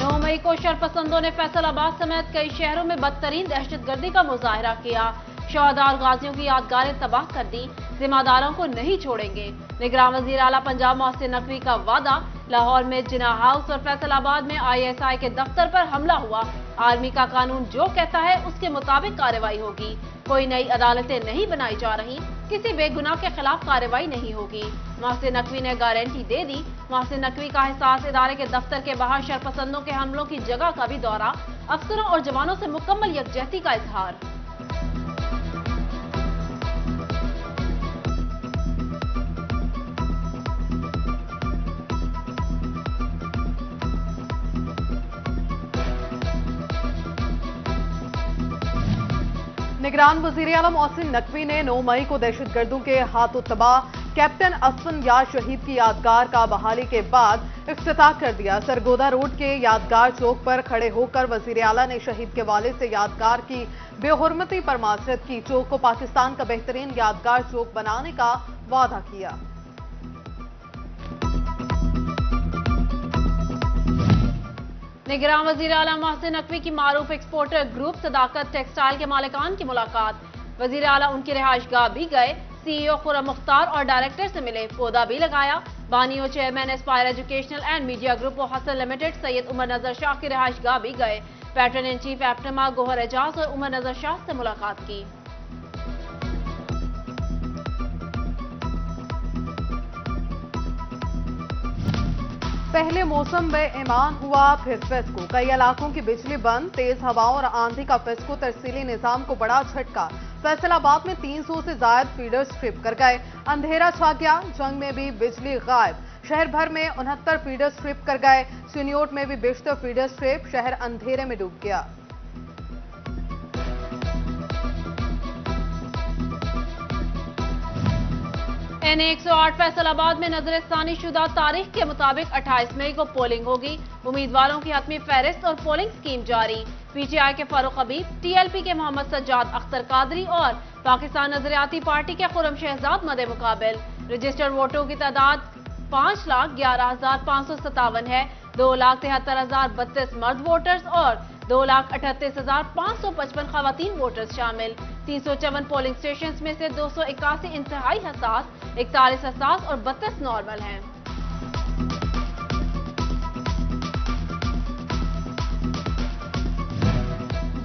9 मई को शरपसंदों ने फैसलाबाद समेत कई शहरों में बदतरीन दहशतगर्दी का मुजाहरा किया। शहदा और गाजियों की यादगारें तबाह कर दी। जिम्मेदारों को नहीं छोड़ेंगे। निगरान वजीर आला पंजाब मोहसिन नकवी का वादा। लाहौर में जिना हाउस और फैसलाबाद में ISI के दफ्तर पर हमला हुआ। आर्मी का कानून जो कहता है उसके मुताबिक कार्रवाई होगी। कोई नई अदालतें नहीं बनाई जा रही। किसी बेगुनाह के खिलाफ कार्रवाई नहीं होगी। मोहसिन नकवी ने गारंटी दे दी। मोहसिन नकवी का एहसास इदारे के दफ्तर के बाहर शरपसंदों के हमलों की जगह का भी दौरा। अफसरों और जवानों से मुकम्मल यकजहती का इजहार। निगरान वजीर आला मोहसिन नकवी ने 9 मई को दहशतगर्दों के हाथों तबाह कैप्टन असफन यार शहीद की यादगार का बहाली के बाद इफ्तिताह कर दिया। सरगोदा रोड के यादगार चौक पर खड़े होकर वजीर आला ने शहीद के वालिद से यादगार की बेहुरमती पर माजरत की। चौक को पाकिस्तान का बेहतरीन यादगार चौक बनाने का वादा किया। निगरान वजीर आला मोहसिन नकवी की मारूफ एक्सपोर्टर ग्रुप सदाकत टेक्सटाइल के मालिकान की मुलाकात। वजीर आला उनकी रिहाइशगाह भी गए। CEO खुर्रम मुख्तार और डायरेक्टर से मिले। पौधा भी लगाया। बानी और chairman Aspire educational and media group और हसन लिमिटेड सैयद उमर नजर शाह की रिहाइशगाह भी गए। पैटर्न इन चीफ एप्टमा गोहर एजाज और उमर नजर शाह से मुलाकात की। पहले मौसम में ईमान हुआ फिर फेस्को। कई इलाकों की बिजली बंद। तेज हवाओं और आंधी का फेस्को तरसीली निजाम को बड़ा झटका। फैसलाबाद में 300 से ज्यादा फीडर्स ट्रिप कर गए। अंधेरा छा गया। जंग में भी बिजली गायब। शहर भर में 69 फीडर्स ट्रिप कर गए। चिन्योट में भी बेशतर फीडर्स ट्रिप। शहर अंधेरे में डूब गया। NA 108 फैसलाबाद में नजरसानी शुदा तारीख के मुताबिक 28 मई को पोलिंग होगी। उम्मीदवारों की हतमी फहरिस्त और पोलिंग स्कीम जारी। PTI के फारूक हबीब, TLP के मोहम्मद सज्जाद अख्तर कादरी और पाकिस्तान नजरियाती पार्टी के खुर्रम शहजाद मदे मुकाबिल। रजिस्टर्ड वोटों की तादाद 5,11,557 है। 2,73,032 मर्द वोटर्स और 2,38,555 खवातीन वोटर्स शामिल। 354 पोलिंग स्टेशन में से 281 इंतहाई हसास, 41 हसास और 32 नॉर्मल हैं।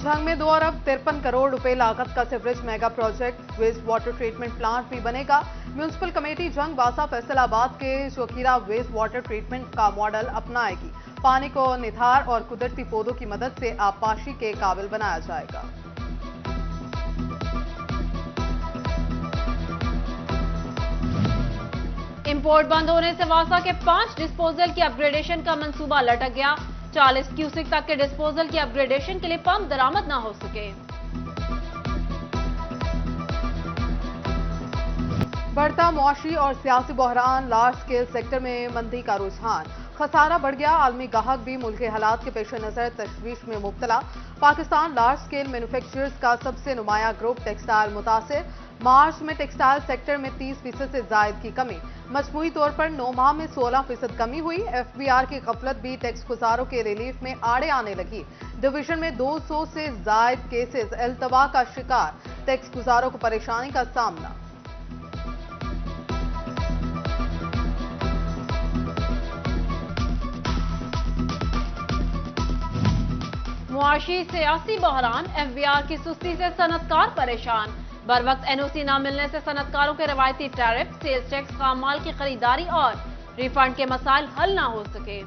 झंग में 2 अरब 53 करोड़ रुपए लागत का sewerage mega project waste water treatment plant भी बनेगा। म्यूनिसिपल कमेटी जंग वासा फैसलाबाद के शोखीरा वेस्ट वाटर ट्रीटमेंट का मॉडल अपनाएगी। पानी को निथार और कुदरती पौधों की मदद से आबपाशी के काबिल बनाया जाएगा। इंपोर्ट बंद होने से वासा के 5 डिस्पोजल की अपग्रेडेशन का मंसूबा लटक गया। 40 क्यूसिक तक के डिस्पोजल की अपग्रेडेशन के लिए पंप दरामद न हो सके। बढ़ता मुआशी और सियासी बहरान। लार्ज स्केल सेक्टर में मंदी का रुझान। खसारा बढ़ गया। आलमी गाहक भी मुल्क के हालात के पेश नजर तशवीश में मुब्तला। पाकिस्तान लार्ज स्केल मैन्युफैक्चरर्स का सबसे नुमाया ग्रुप टेक्सटाइल मुतासिर। मार्च में टेक्सटाइल सेक्टर में 30% से जायद की कमी। मजमूई तौर पर 9 माह में 16% कमी हुई। FBR की गफलत भी टैक्स गुजारों के रिलीफ में आड़े आने लगी। डिवीजन में 200 से जायद केसेस अल्तवा का शिकार। टैक्स गुजारों को परेशानी का सामना। मुआशी सियासी बहरान। FBR की सुस्ती से सनतकार परेशान। बर वक्त NOC न मिलने से सनतकारों के रवायती टैरिफ, सेल्स टैक्स, खाम माल की खरीदारी और रिफंड के मसाइल हल न हो सके।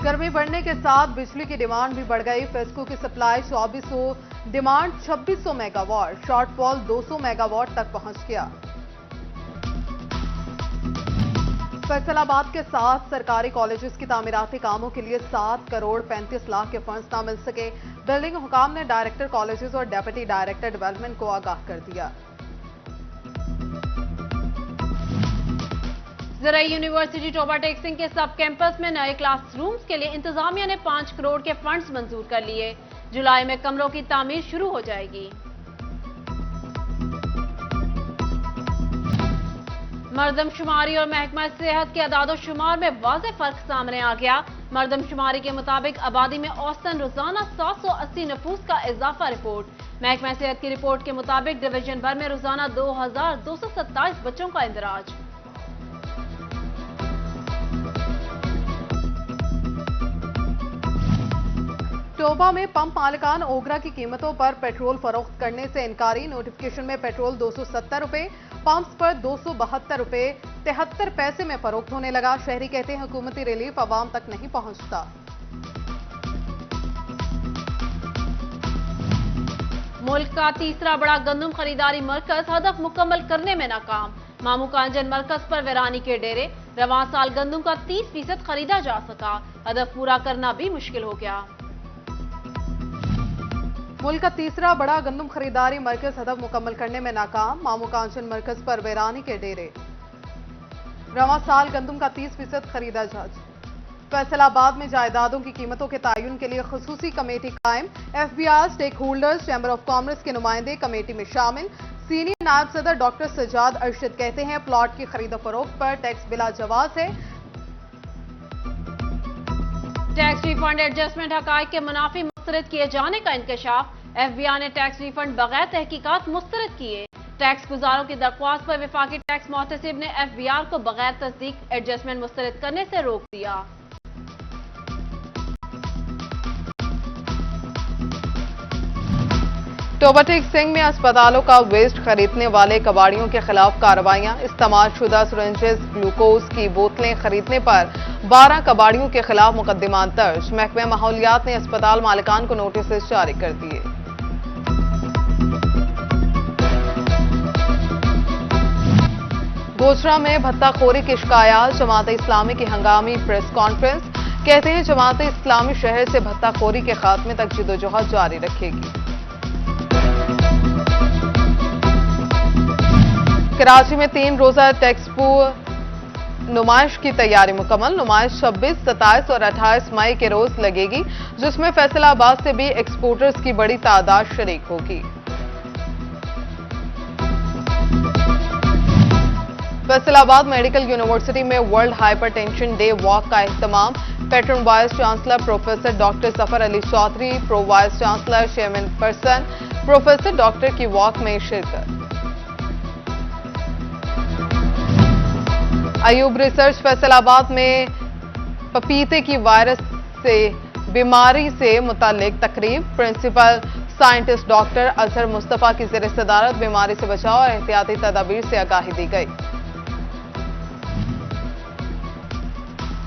गर्मी बढ़ने के साथ बिजली की डिमांड भी बढ़ गई। फेस्को की supply 2400, demand 2600 megawatt. Shortfall 200 megawatt तक पहुंच गया। फैसलाबाद के 7 सरकारी कॉलेजेस की तामीराती कामों के लिए 7 करोड़ 35 लाख के फंड्स न मिल सके। बिल्डिंग हुकाम ने डायरेक्टर कॉलेजेस और डेप्यूटी डायरेक्टर डेवलपमेंट को आगाह कर दिया। ज़राई यूनिवर्सिटी टोबा टेक्सिंग के सब कैंपस में नए क्लासरूम्स के लिए इंतजामिया ने 5 करोड़ के फंड्स मंजूर कर लिए। जुलाई में कमरों की तामीर शुरू हो जाएगी। मरदमशुमारी और महकमा सेहत के अदादोशुमार में वाज़ेह फर्क सामने आ गया। मरदमशुमारी के मुताबिक आबादी में औसतन रोजाना 780 नफूस का इजाफा रिपोर्ट। महकमा सेहत की रिपोर्ट के मुताबिक डिवीजन भर में रोजाना 2227 बच्चों का इंदराज। टोबा में पंप मालिकान ओगरा की कीमतों पर पेट्रोल फरोख्त करने से इनकारी। नोटिफिकेशन में पेट्रोल 270 रुपए, पंप्स पर 272 रुपए 73 पैसे में फरोख्त होने लगा। शहरी कहते हैं हुकूमती रिलीफ अवाम तक नहीं पहुंचता। मुल्क का तीसरा बड़ा गंदम खरीदारी मरकज हदफ मुकम्मल करने में नाकाम। मामू कांजन मरकज पर वीरानी के डेरे। रवां साल गंदम का 30% खरीदा जा सका, हदफ पूरा करना भी मुश्किल हो गया। मुल्क का तीसरा बड़ा गंदम खरीदारी मरकज हदफ मुकम्मल करने में नाकाम। मामू कांचन मरकज पर वीरानी के डेरे। रवां साल गंदम का 30% खरीदा जा। फैसलाबाद में जायदादों की कीमतों के तयन के लिए खुसूसी कमेटी कायम। FBR, stakeholders, chamber of commerce के नुमाइंदे कमेटी में शामिल। सीनियर नायब सदर डॉक्टर सजाद अरशद कहते हैं प्लॉट की खरीदो फरोख्त पर टैक्स बिला जवाज है। टैक्स रिफंड एडजस्टमेंट हकायक के मुनाफी मुस्तरद किए जाने का इंकशाफ। एफबीआर ने टैक्स रिफंड बगैर तहकीकात मुस्तरद किए। टैक्स गुजारों की दरख्वास्त पर विफाकी टैक्स मोहतसिब ने एफबीआर को बगैर तस्दीक एडजस्टमेंट मुस्तरद करने से रोक दिया। टोबा टेक सिंह में अस्पतालों का वेस्ट खरीदने वाले कबाड़ियों के खिलाफ कार्रवाइयां। इस्तेमालशुदा सिरिंजेस, ग्लूकोज की बोतलें खरीदने पर 12 कबाड़ियों के खिलाफ मुकदमा दर्ज। महकमा माहौलियात ने अस्पताल मालिकान को नोटिस जारी कर दिए। गोचरा में भत्ताखोरी की शिकायत। जमात इस्लामी की हंगामी प्रेस कॉन्फ्रेंस। कहते हैं जमात इस्लामी शहर से भत्ताखोरी के खात्मे तक जिदोजहद जारी रखेगी। कराची में 3 रोजा टेक्सपो नुमाइश की तैयारी मुकम्मल। नुमाइश 26, 27 और 28 मई के रोज लगेगी, जिसमें फैसलाबाद से भी एक्सपोर्टर्स की बड़ी तादाद शरीक होगी। फैसलाबाद मेडिकल यूनिवर्सिटी में वर्ल्ड हाइपरटेंशन डे वॉक का एहतमाम। Patron vice chancellor professor doctor Zafar Ali Chaudhry, pro vice chancellor chairman person professor doctor की वॉक में शिरकत। अयूब रिसर्च फैसलाबाद में पपीते की वायरस से बीमारी से मुतालिक तकरीब। Principal scientist doctor Azhar Mustafa की ज़ेर सदारत बीमारी से बचाव और एहतियाती तदाबीर से आगाही दी गई।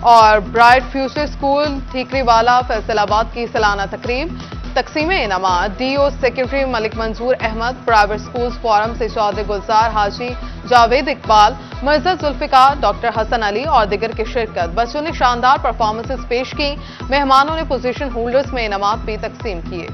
और bright future school Thikriwala Faisalabad की सालाना तकरीब। तकसीम इनामात। डीओ सेक्रेटरी मलिक मंजूर अहमद, प्राइवेट स्कूल्स फोरम से चौधरी गुलजार हाजी, जावेद इकबाल, मिर्जा जुल्फिकार, डॉक्टर हसन अली और दिगर की शिरकत। बच्चों ने शानदार परफॉर्मेंसेस पेश की। मेहमानों ने पोजीशन होल्डर्स में इनामात भी तकसीम किए।